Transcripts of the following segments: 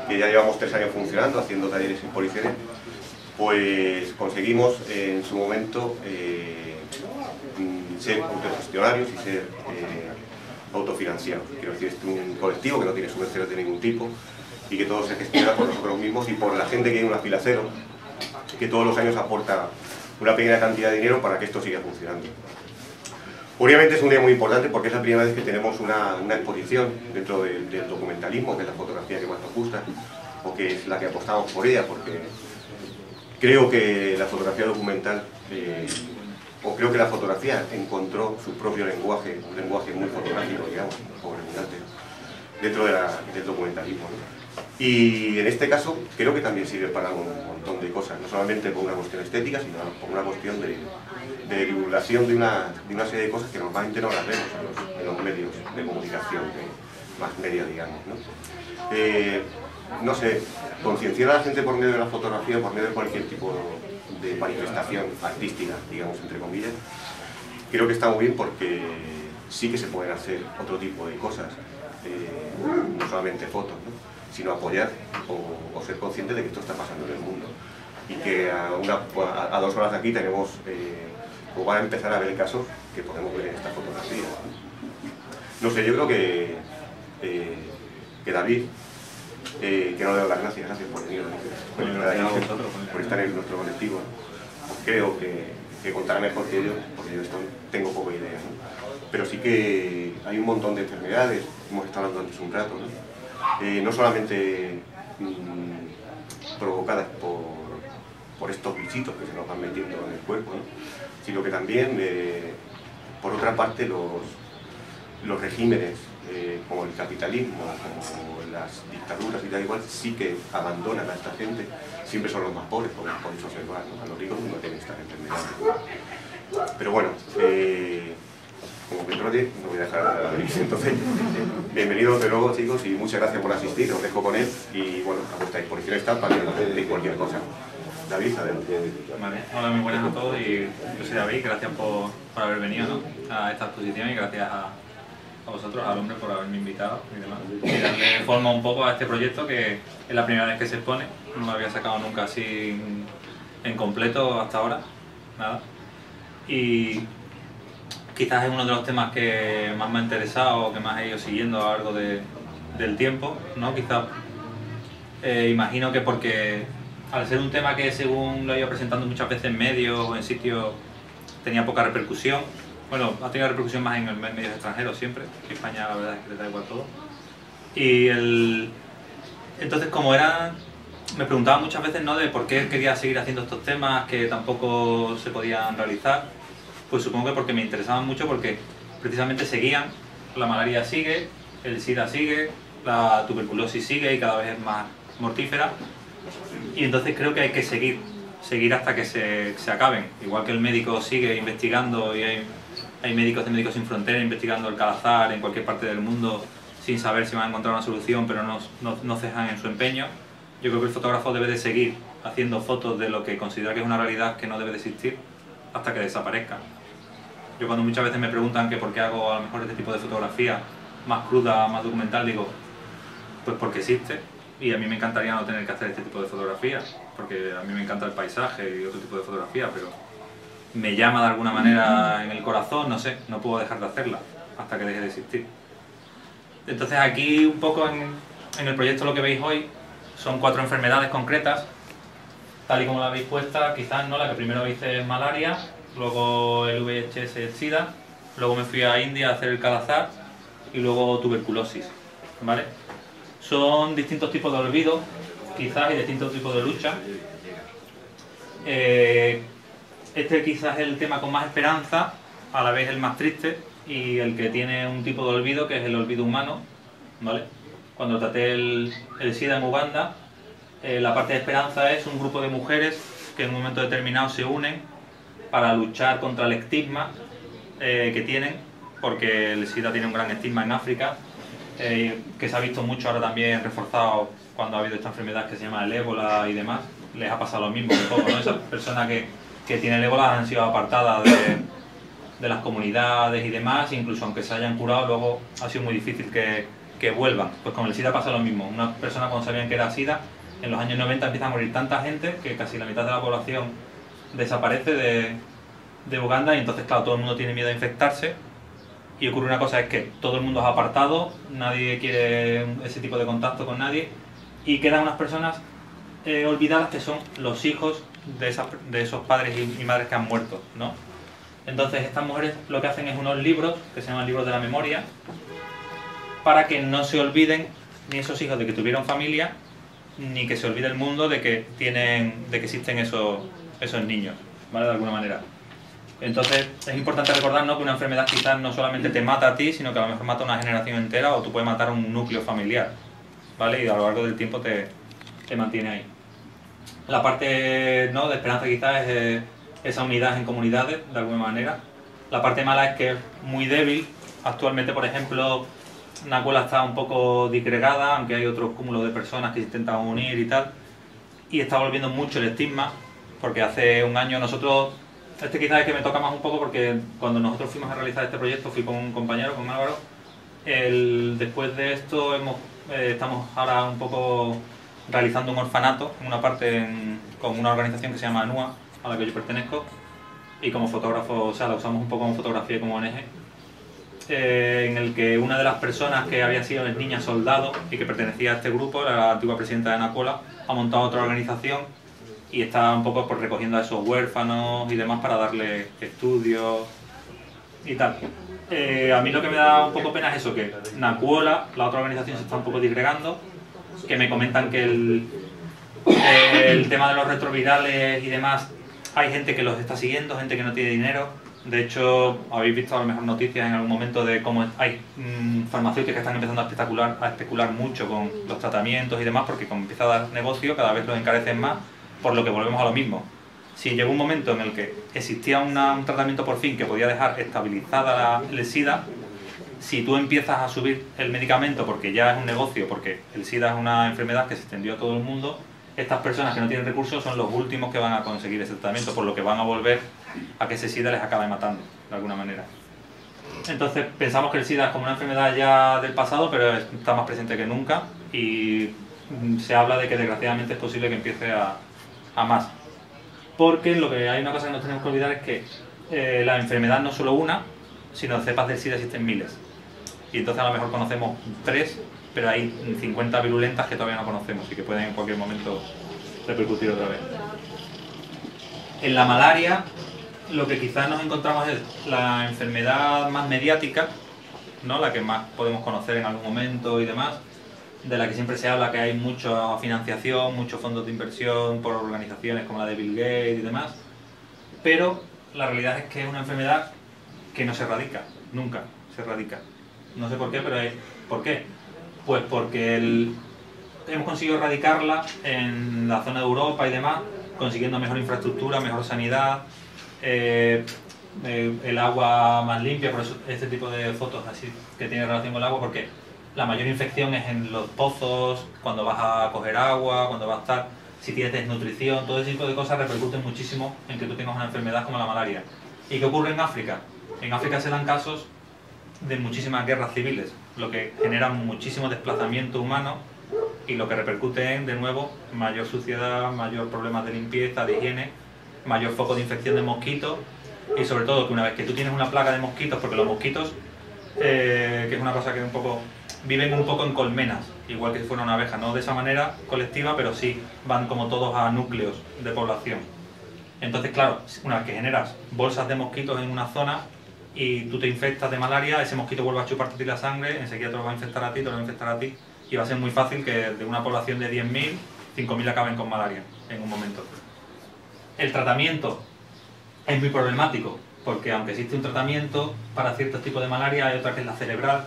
que ya llevamos 3 años funcionando, haciendo talleres y exposiciones, pues conseguimos en su momento ser autogestionarios y ser autofinanciados. Quiero decir, es un colectivo que no tiene subvenciones de ningún tipo y que todo se gestiona por nosotros mismos y por la gente que hay en una fila cero, que todos los años aporta una pequeña cantidad de dinero para que esto siga funcionando. Obviamente es un día muy importante porque es la primera vez que tenemos una exposición dentro del documentalismo, que es la fotografía que más nos gusta, o que es la que apostamos por ella, porque creo que la fotografía documental, o creo que la fotografía encontró su propio lenguaje, un lenguaje muy fotográfico, digamos, predominante, dentro del documentalismo, ¿no? Y en este caso creo que también sirve para un montón de cosas, no solamente por una cuestión estética, sino por una cuestión de divulgación de una serie de cosas que normalmente no las vemos en los medios de comunicación, más media, digamos, ¿no? No sé, concienciar a la gente por medio de la fotografía, por medio de cualquier tipo de manifestación artística, digamos, entre comillas, creo que está muy bien porque sí que se pueden hacer otro tipo de cosas, no solamente fotos, ¿no? Sino apoyar o ser consciente de que esto está pasando en el mundo y que a 2 horas de aquí tenemos o van a empezar a ver casos que podemos ver en esta fotografía. No sé, yo creo que David, que no le doy las gracias por venir, por estar en nuestro colectivo, pues creo que contará mejor que yo, porque yo tengo poca idea, ¿no? Pero sí que hay un montón de enfermedades, hemos estado hablando antes un rato, ¿no? No solamente provocadas por estos bichitos que se nos van metiendo en el cuerpo, ¿no? Sino que también, por otra parte, los regímenes, como el capitalismo, como las dictaduras y tal igual, sí que abandonan a esta gente, siempre son los más pobres, como podéis observar, ¿no? A los ricos no tienen estas enfermedades, ¿no? Pero bueno, como Petrote, no voy a dejar de abrir. Entonces, bienvenidos de nuevo, chicos, y muchas gracias por asistir, os dejo con él, y bueno, a vuestra disposición está para que cualquier cosa. David, adelante. Vale. Hola, muy buenas a todos, y yo soy David, gracias por haber venido, ¿no?, a esta exposición, y gracias a vosotros, al hombre, por haberme invitado y demás. Y darle forma un poco a este proyecto, que es la primera vez que se expone, no lo había sacado nunca así en completo hasta ahora, nada. Y quizás es uno de los temas que más me ha interesado o que más he ido siguiendo a lo largo del tiempo, ¿no? Quizás imagino que porque al ser un tema que, según lo he ido presentando muchas veces en medios o en sitios, tenía poca repercusión. Bueno, ha tenido repercusión más en medios extranjeros siempre, que España la verdad es que le da igual todo. Y entonces, como me preguntaba muchas veces, ¿no?, de por qué quería seguir haciendo estos temas que tampoco se podían realizar. Pues supongo que porque me interesaban mucho, porque precisamente seguían, la malaria sigue, el SIDA sigue, la tuberculosis sigue y cada vez es más mortífera. Y entonces creo que hay que seguir hasta que se acaben. Igual que el médico sigue investigando y hay médicos de Médicos Sin Fronteras investigando el calazar en cualquier parte del mundo sin saber si van a encontrar una solución, pero no cejan en su empeño. Yo creo que el fotógrafo debe de seguir haciendo fotos de lo que considera que es una realidad que no debe de existir hasta que desaparezca. Yo, cuando muchas veces me preguntan que por qué hago a lo mejor este tipo de fotografía más cruda, más documental, digo, pues porque existe, y a mí me encantaría no tener que hacer este tipo de fotografía, porque a mí me encanta el paisaje y otro tipo de fotografía, pero me llama de alguna manera en el corazón, no sé, no puedo dejar de hacerla hasta que deje de existir. Entonces aquí un poco en el proyecto lo que veis hoy son 4 enfermedades concretas, tal y como la veis puesta. Quizás no, la que primero hice es malaria, luego el VIH, el SIDA, luego me fui a India a hacer el calazar y luego tuberculosis, ¿vale? Son distintos tipos de olvido, quizás, y distintos tipos de lucha. Este quizás es el tema con más esperanza, a la vez el más triste, y el que tiene un tipo de olvido que es el olvido humano, ¿vale? Cuando traté el SIDA en Uganda, la parte de esperanza es un grupo de mujeres que en un momento determinado se unen para luchar contra el estigma que tienen, porque el SIDA tiene un gran estigma en África, que se ha visto mucho ahora también reforzado cuando ha habido esta enfermedad que se llama el ébola y demás. Les ha pasado lo mismo un poco, ¿no? Esas personas que tienen el ébola han sido apartadas de las comunidades y demás, incluso aunque se hayan curado, luego ha sido muy difícil que que vuelvan. Pues con el SIDA pasa lo mismo. Una persona cuando sabían que era SIDA, en los años 90 empieza a morir tanta gente que casi la mitad de la población desaparece de Uganda y entonces, claro, todo el mundo tiene miedo a infectarse y ocurre una cosa, es que todo el mundo es apartado, nadie quiere ese tipo de contacto con nadie y quedan unas personas olvidadas que son los hijos de esos padres y madres que han muerto, ¿no? Entonces estas mujeres lo que hacen es unos libros que se llaman libros de la memoria para que no se olviden ni esos hijos de que tuvieron familia ni que se olvide el mundo de que existen esos niños, ¿vale? De alguna manera. Entonces es importante recordar, ¿no?, que una enfermedad quizás no solamente te mata a ti, sino que a lo mejor mata a una generación entera o tú puedes matar a un núcleo familiar, ¿vale? Y a lo largo del tiempo te mantiene ahí. La parte, ¿no?, de esperanza quizás es esa unidad en comunidades, de alguna manera. La parte mala es que es muy débil. Actualmente, por ejemplo, Nacuela está un poco disgregada, aunque hay otro cúmulo de personas que se intentan unir y tal. Y está volviendo mucho el estigma, porque hace un año nosotros... Este quizás es que me toca más un poco porque cuando nosotros fuimos a realizar este proyecto, fui con un compañero, con Álvaro. Después de esto estamos ahora un poco realizando un orfanato, en una parte con una organización que se llama ANUA, a la que yo pertenezco, y como fotógrafo, o sea, la usamos un poco como fotografía y como ONG, en el que una de las personas que había sido niña soldado y que pertenecía a este grupo, la antigua presidenta de Nacuela, ha montado otra organización y está un poco pues, recogiendo a esos huérfanos y demás para darle estudios y tal. A mí lo que me da un poco pena es eso, que Nacuela, la otra organización, se está un poco disgregando, que me comentan que el tema de los retrovirales y demás, hay gente que los está siguiendo, gente que no tiene dinero. De hecho, habéis visto a lo mejor noticias en algún momento de cómo hay farmacéuticas que están empezando a especular mucho con los tratamientos y demás, porque como empieza a dar negocio, cada vez los encarecen más, por lo que volvemos a lo mismo. Si llegó un momento en el que existía un tratamiento por fin que podía dejar estabilizada el SIDA, si tú empiezas a subir el medicamento porque ya es un negocio, porque el SIDA es una enfermedad que se extendió a todo el mundo, estas personas que no tienen recursos son los últimos que van a conseguir ese tratamiento, por lo que van a volver a que ese SIDA les acabe matando, de alguna manera. Entonces pensamos que el SIDA es como una enfermedad ya del pasado, pero está más presente que nunca y se habla de que desgraciadamente es posible que empiece a más. Porque hay una cosa que no tenemos que olvidar es que la enfermedad no es solo una, sino cepas del SIDA existen miles. Y entonces a lo mejor conocemos 3, pero hay 50 virulentas que todavía no conocemos y que pueden en cualquier momento repercutir otra vez. En la malaria, lo que quizás nos encontramos es la enfermedad más mediática, ¿no?, la que más podemos conocer en algún momento y demás, de la que siempre se habla, que hay mucha financiación, muchos fondos de inversión por organizaciones como la de Bill Gates y demás, pero la realidad es que es una enfermedad que no se erradica, nunca se erradica. No sé por qué, pero ¿por qué? Pues porque hemos conseguido erradicarla en la zona de Europa y demás, consiguiendo mejor infraestructura, mejor sanidad, el agua más limpia, por eso este tipo de fotos así que tiene relación con el agua, porque la mayor infección es en los pozos, cuando vas a coger agua, cuando vas a estar, si tienes desnutrición, todo ese tipo de cosas repercuten muchísimo en que tú tengas una enfermedad como la malaria. ¿Y qué ocurre en África? En África se dan casos de muchísimas guerras civiles, lo que genera muchísimo desplazamiento humano y lo que repercute en, de nuevo, mayor suciedad, mayor problemas de limpieza, de higiene, mayor foco de infección de mosquitos y sobre todo que una vez que tú tienes una plaga de mosquitos, porque los mosquitos, que es una cosa que viven un poco en colmenas, igual que si fuera una abeja, no de esa manera colectiva, pero sí van como todos a núcleos de población. Entonces, claro, una vez que generas bolsas de mosquitos en una zona y tú te infectas de malaria, ese mosquito vuelve a chuparte a ti la sangre, enseguida te lo va a infectar a ti, te lo va a infectar a ti, y va a ser muy fácil que de una población de 10.000, 5.000 acaben con malaria en un momento. El tratamiento es muy problemático, porque aunque existe un tratamiento para ciertos tipos de malaria, hay otra que es la cerebral,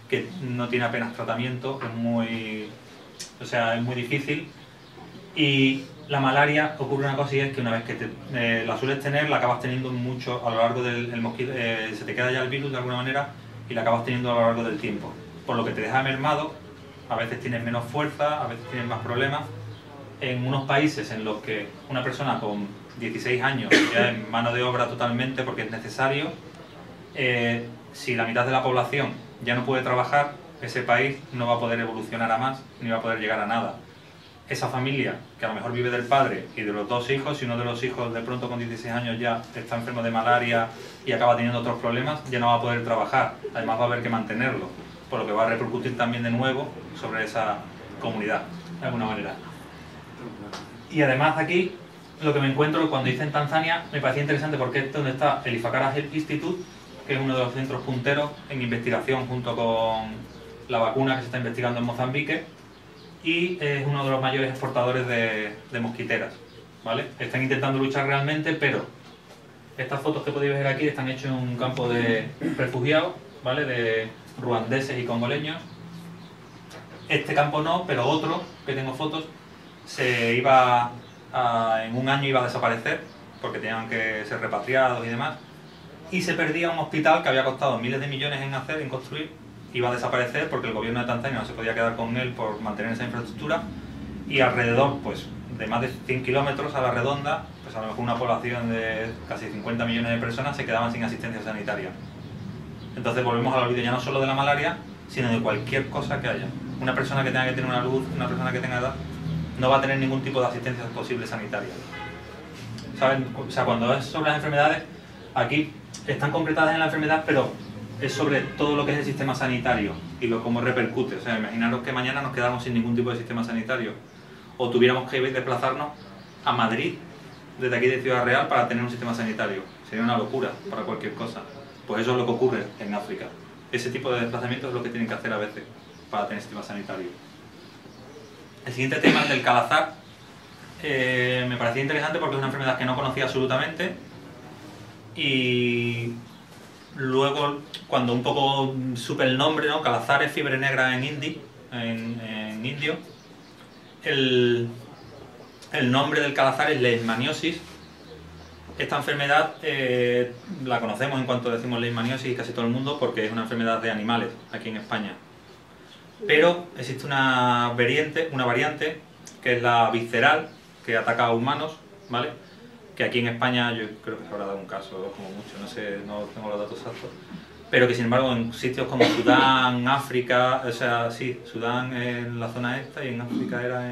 que no tiene apenas tratamiento, es muy difícil. Y la malaria ocurre una cosa y es que una vez que la sueles tener, la acabas teniendo mucho a lo largo del mosquito, se te queda ya el virus de alguna manera y la acabas teniendo a lo largo del tiempo. Por lo que te deja mermado, a veces tienes menos fuerza, a veces tienes más problemas. En unos países en los que una persona con 16 años ya es mano de obra totalmente porque es necesario, si la mitad de la población ya no puede trabajar, ese país no va a poder evolucionar a más, ni va a poder llegar a nada. Esa familia, que a lo mejor vive del padre y de los dos hijos, si uno de los hijos de pronto con 16 años ya está enfermo de malaria y acaba teniendo otros problemas, ya no va a poder trabajar, además va a haber que mantenerlo, por lo que va a repercutir también de nuevo sobre esa comunidad, de alguna manera. Y además aquí, lo que me encuentro cuando hice en Tanzania, me parecía interesante porque es donde está el Ifakara Health Institute, que es uno de los centros punteros en investigación junto con la vacuna que se está investigando en Mozambique, y es uno de los mayores exportadores de mosquiteras, ¿vale? Están intentando luchar realmente, pero estas fotos que podéis ver aquí están hechas en un campo de refugiados, ¿vale? De ruandeses y congoleños. Este campo no, pero otro, que tengo fotos, en un año iba a desaparecer, porque tenían que ser repatriados y demás, y se perdía un hospital que había costado miles de millones en hacer, en construir, iba a desaparecer porque el gobierno de Tanzania no se podía quedar con él por mantener esa infraestructura, y alrededor pues de más de 100 kilómetros a la redonda, pues a lo mejor una población de casi 50 millones de personas se quedaban sin asistencia sanitaria. Entonces volvemos al olvido ya no solo de la malaria, sino de cualquier cosa que haya. Una persona que tenga que tener una luz, una persona que tenga edad, no va a tener ningún tipo de asistencia posible sanitaria. ¿Saben? O sea, cuando es sobre las enfermedades, aquí están concretadas en la enfermedad, pero es sobre todo lo que es el sistema sanitario y cómo repercute. O sea, imaginaros que mañana nos quedamos sin ningún tipo de sistema sanitario o tuviéramos que desplazarnos a Madrid desde aquí de Ciudad Real para tener un sistema sanitario. Sería una locura para cualquier cosa. Pues eso es lo que ocurre en África. Ese tipo de desplazamientos es lo que tienen que hacer a veces para tener sistema sanitario. El siguiente tema es del calazar. Me parecía interesante porque es una enfermedad que no conocía absolutamente, y luego cuando un poco supe el nombre, ¿no? Calazar es fiebre negra en indio. El nombre del calazar es leishmaniosis. Esta enfermedad la conocemos en cuanto decimos leishmaniosis casi todo el mundo porque es una enfermedad de animales aquí en España. Pero existe una variante que es la visceral, que ataca a humanos, ¿vale? Que aquí en España yo creo que se habrá dado un caso, como mucho, no sé, no tengo los datos exactos, pero que sin embargo en sitios como Sudán, África, o sea, sí, Sudán en la zona esta y en África era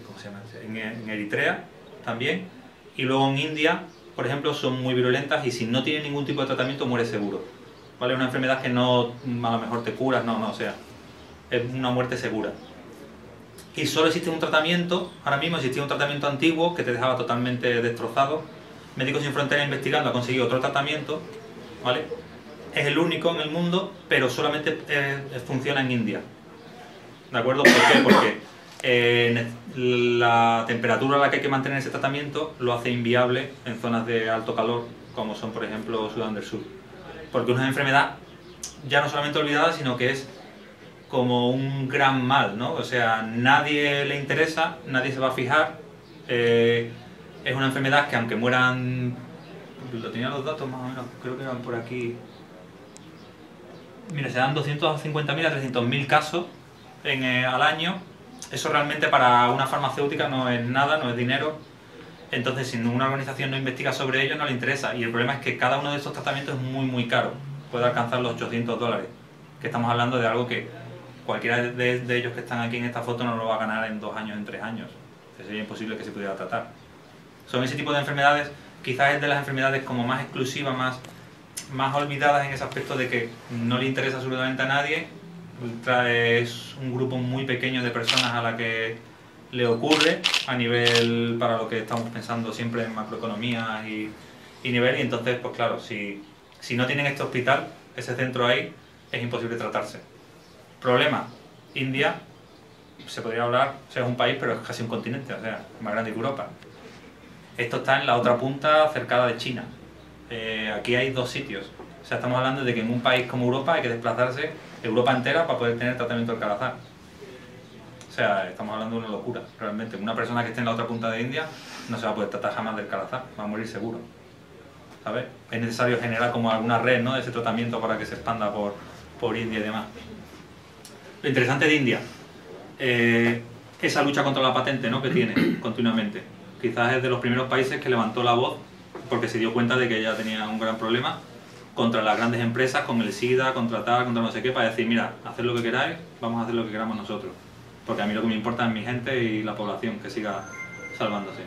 ¿cómo se llama? En Eritrea también, y luego en India, por ejemplo, son muy virulentas y si no tienen ningún tipo de tratamiento muere seguro, ¿vale? Es una enfermedad que no a lo mejor te curas, no, o sea, es una muerte segura. Y solo existe un tratamiento, ahora mismo existía un tratamiento antiguo que te dejaba totalmente destrozado. Médicos Sin Fronteras investigando ha conseguido otro tratamiento, ¿vale? Es el único en el mundo, pero solamente funciona en India. ¿De acuerdo? ¿Por qué? Porque la temperatura a la que hay que mantener ese tratamiento lo hace inviable en zonas de alto calor, como son por ejemplo Sudán del Sur. Porque es una enfermedad ya no solamente olvidada, sino que es como un gran mal, ¿no? O sea, nadie le interesa, nadie se va a fijar. Es una enfermedad que aunque mueran, lo tenía los datos más o menos, creo que eran por aquí. Mira, se dan 250.000 a 300.000 casos al año. Eso realmente para una farmacéutica no es nada, no es dinero. Entonces, si una organización no investiga sobre ello, no le interesa. Y el problema es que cada uno de estos tratamientos es muy, muy caro. Puede alcanzar los $800, que estamos hablando de algo que cualquiera de ellos que están aquí en esta foto no lo va a ganar en 2 años, en 3 años. Sería imposible que se pudiera tratar. Son ese tipo de enfermedades, quizás es de las enfermedades como más exclusivas, más olvidadas en ese aspecto de que no le interesa absolutamente a nadie. Es un grupo muy pequeño de personas a la que le ocurre a nivel, para lo que estamos pensando siempre en macroeconomía y nivel, y entonces pues claro, si no tienen este hospital, ese centro ahí, es imposible tratarse. Problema, India, se podría hablar, o sea, es un país, pero es casi un continente, o sea, es más grande que Europa. Esto está en la otra punta, cercada de China. Aquí hay 2 sitios. O sea, estamos hablando de que en un país como Europa hay que desplazarse Europa entera para poder tener tratamiento del calazar. O sea, estamos hablando de una locura, realmente. Una persona que esté en la otra punta de India no se va a poder tratar jamás del calazar, va a morir seguro. ¿Sabes? Es necesario generar como alguna red, ¿no?, de ese tratamiento para que se expanda por India y demás. Lo interesante de India, esa lucha contra la patente, ¿no?, que tiene continuamente. Quizás es de los primeros países que levantó la voz porque se dio cuenta de que ya tenía un gran problema contra las grandes empresas, con el SIDA, contra tal, contra no sé qué, para decir, mira, haced lo que queráis, vamos a hacer lo que queramos nosotros. Porque a mí lo que me importa es mi gente y la población, que siga salvándose.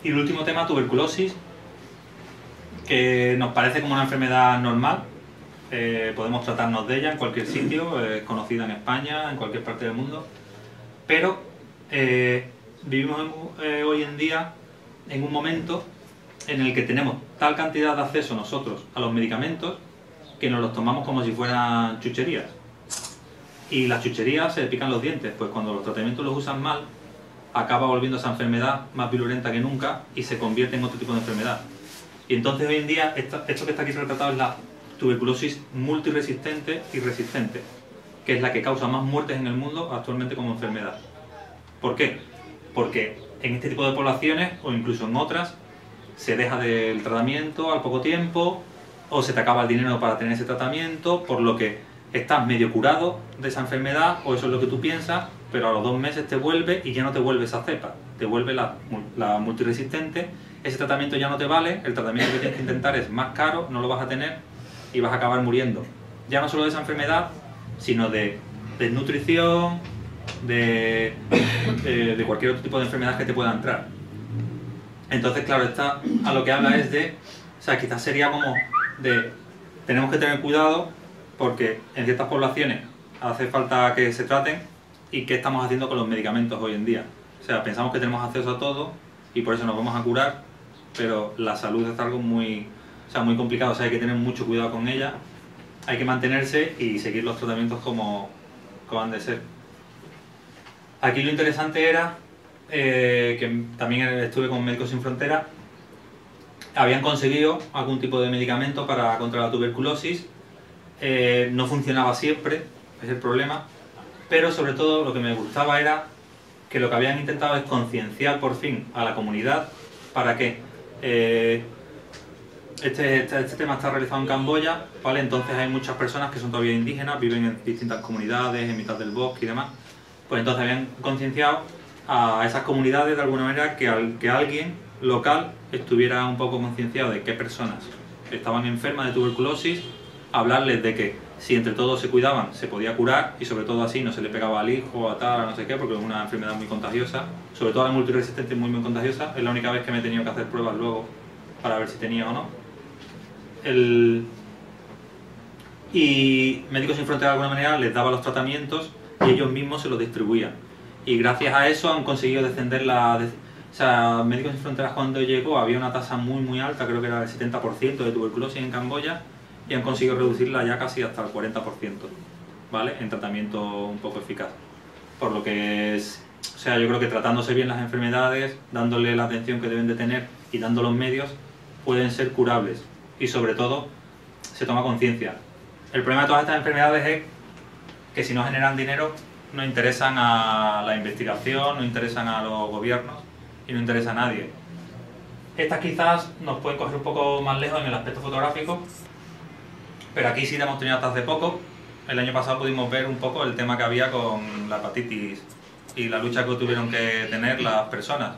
Y el último tema, tuberculosis, que nos parece como una enfermedad normal. Podemos tratarnos de ella en cualquier sitio, es conocida en España, en cualquier parte del mundo. Pero vivimos hoy en día en un momento en el que tenemos tal cantidad de acceso nosotros a los medicamentos que nos los tomamos como si fueran chucherías. Y las chucherías se le pican los dientes, pues cuando los tratamientos los usan mal, acaba volviendo esa enfermedad más virulenta que nunca y se convierte en otro tipo de enfermedad. Y entonces hoy en día, esto que está aquí retratado es la tuberculosis multiresistente y resistente, que es la que causa más muertes en el mundo actualmente como enfermedad. ¿Por qué? Porque en este tipo de poblaciones, o incluso en otras, se deja del tratamiento al poco tiempo, o se te acaba el dinero para tener ese tratamiento, por lo que estás medio curado de esa enfermedad, o eso es lo que tú piensas, pero a los 2 meses te vuelve y ya no te vuelve esa cepa, te vuelve la multiresistente, ese tratamiento ya no te vale, el tratamiento que tienes que intentar es más caro, no lo vas a tener y vas a acabar muriendo. Ya no solo de esa enfermedad, sino de desnutrición, de cualquier otro tipo de enfermedad que te pueda entrar. Entonces, claro, esta a lo que habla es de, o sea, quizás sería como de, tenemos que tener cuidado porque en ciertas poblaciones hace falta que se traten y qué estamos haciendo con los medicamentos hoy en día. O sea, pensamos que tenemos acceso a todo y por eso nos vamos a curar, pero la salud es algo muy complicado, o sea, hay que tener mucho cuidado con ella, hay que mantenerse y seguir los tratamientos como han de ser. Aquí lo interesante era que también estuve con Médicos Sin Fronteras, habían conseguido algún tipo de medicamento contra la tuberculosis, no funcionaba siempre, es el problema, pero sobre todo lo que me gustaba era que lo que habían intentado es concienciar por fin a la comunidad para que este tema está realizado en Camboya, ¿vale? Entonces hay muchas personas que son todavía indígenas, viven en distintas comunidades, en mitad del bosque y demás. Pues entonces habían concienciado a esas comunidades de alguna manera que alguien local estuviera un poco concienciado de qué personas estaban enfermas de tuberculosis, hablarles de que si entre todos se cuidaban se podía curar y sobre todo así no se le pegaba al hijo, a tal, a no sé qué, porque es una enfermedad muy contagiosa, sobre todo la multiresistente es muy contagiosa, es la única vez que me he tenido que hacer pruebas luego para ver si tenía o no. Y Médicos Sin Fronteras de alguna manera les daba los tratamientos y ellos mismos se los distribuían. Y gracias a eso han conseguido descender o sea, Médicos Sin Fronteras cuando llegó había una tasa muy alta, creo que era el 70% de tuberculosis en Camboya, y han conseguido reducirla ya casi hasta el 40%, ¿vale? En tratamiento un poco eficaz. Por lo que es, o sea, yo creo que tratándose bien las enfermedades, dándole la atención que deben de tener y dando los medios, pueden ser curables. Y sobre todo, se toma conciencia. El problema de todas estas enfermedades es que si no generan dinero, no interesan a la investigación, no interesan a los gobiernos y no interesa a nadie. Estas quizás nos pueden coger un poco más lejos en el aspecto fotográfico, pero aquí sí hemos tenido hasta hace poco. El año pasado pudimos ver un poco el tema que había con la hepatitis y la lucha que tuvieron que tener las personas.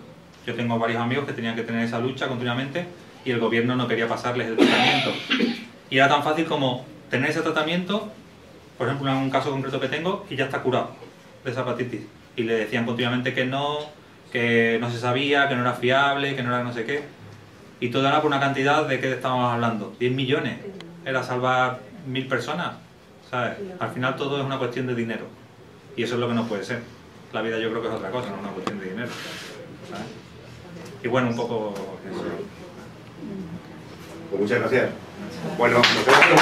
Yo tengo varios amigos que tenían que tener esa lucha continuamente y el gobierno no quería pasarles el tratamiento. Y era tan fácil como tener ese tratamiento, por ejemplo en un caso concreto que tengo, y ya está curado de esa hepatitis. Y le decían continuamente que no se sabía, que no era fiable, que no era no sé qué. Y todo era por una cantidad de, ¿qué estábamos hablando? 10 millones. Era salvar 1000 personas. ¿Sabes? Al final todo es una cuestión de dinero. Y eso es lo que no puede ser. La vida yo creo que es otra cosa, no es una cuestión de dinero. ¿Sabes? Y bueno, un poco eso. Pues muchas gracias. Bueno, nos vemos.